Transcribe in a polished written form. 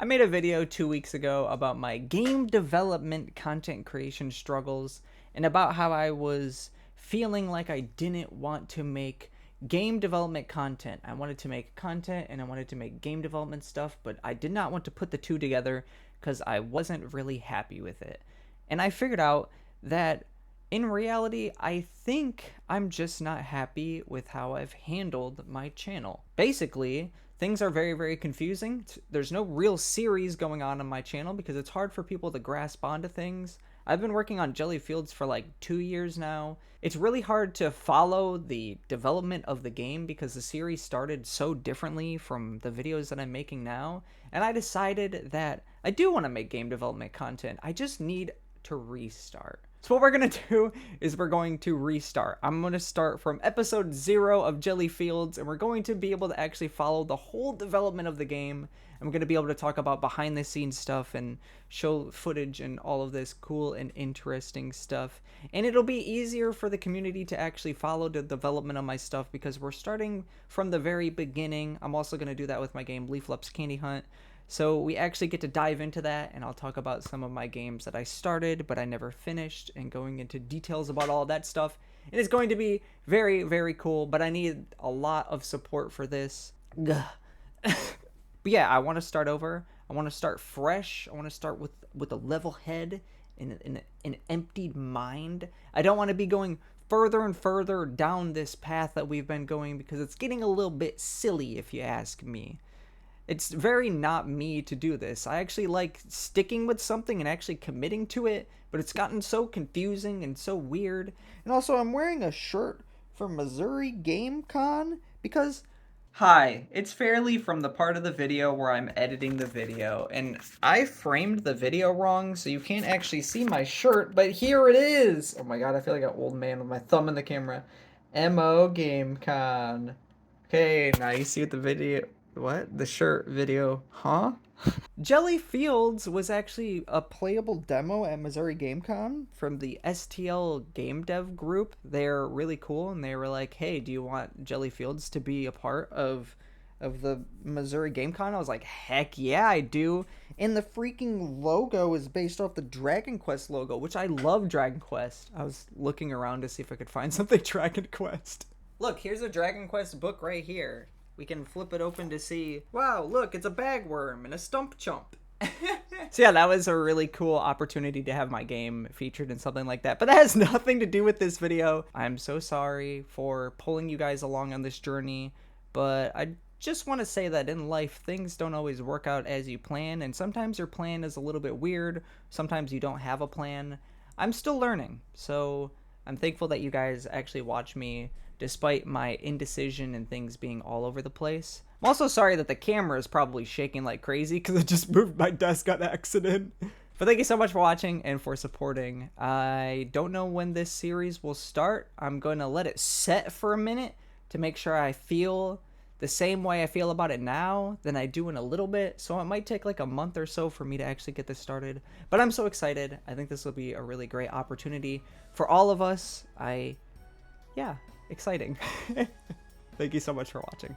I made a video 2 weeks ago about my game development content creation struggles and about how I was feeling like I didn't want to make game development content. I wanted to make content and I wanted to make game development stuff, but I did not want to put the two together because I wasn't really happy with it. And I figured out that in reality, I think I'm just not happy with how I've handled my channel. Basically, things are very, very confusing. There's no real series going on my channel because it's hard for people to grasp onto things. I've been working on Jelly Fields for like 2 years now. It's really hard to follow the development of the game because the series started so differently from the videos that I'm making now. And I decided that I do want to make game development content. I just need to restart. So what we're going to do is we're going to restart. I'm going to start from episode 0 of Jelly Fields, and we're going to be able to actually follow the whole development of the game. And we're going to be able to talk about behind the scenes stuff and show footage and all of this cool and interesting stuff. And it'll be easier for the community to actually follow the development of my stuff because we're starting from the very beginning. I'm also going to do that with my game Leaf Lep's Candy Hunt. So we actually get to dive into that, and I'll talk about some of my games that I started but I never finished and going into details about all of that stuff. And it's going to be very, very cool, but I need a lot of support for this. But yeah, I want to start over. I want to start fresh. I want to start with a level head and an emptied mind. I don't want to be going further and further down this path that we've been going because it's getting a little bit silly if you ask me. It's very not me to do this. I actually like sticking with something and actually committing to it, but it's gotten so confusing and so weird. And also, I'm wearing a shirt from Missouri Game Con because... Hi, it's Fairlii from the part of the video where I'm editing the video, and I framed the video wrong, so you can't actually see my shirt, but here it is! Oh my god, I feel like an old man with my thumb in the camera. MO Game Con. Okay, now you see what the video... What? The shirt video. Huh? Jelly Fields was actually a playable demo at Missouri Game Con from the STL game dev group. They're really cool, and they were like, hey, do you want Jelly Fields to be a part of the Missouri Game Con? I was like, heck yeah, I do. And the freaking logo is based off the Dragon Quest logo, which I love Dragon Quest. I was looking around to see if I could find something Dragon Quest. Look, here's a Dragon Quest book right here. We can flip it open to see, wow, look, it's a bagworm and a stump chump. So yeah, that was a really cool opportunity to have my game featured in something like that. But that has nothing to do with this video. I'm so sorry for pulling you guys along on this journey. But I just want to say that in life, things don't always work out as you plan. And sometimes your plan is a little bit weird. Sometimes you don't have a plan. I'm still learning. So I'm thankful that you guys actually watch me despite my indecision and things being all over the place. I'm also sorry that the camera is probably shaking like crazy because I just moved my desk on accident. But thank you so much for watching and for supporting. I don't know when this series will start. I'm going to let it set for a minute to make sure I feel the same way I feel about it now than I do in a little bit. So it might take like a month or so for me to actually get this started. But I'm so excited. I think this will be a really great opportunity for all of us. Yeah. Exciting. Thank you so much for watching.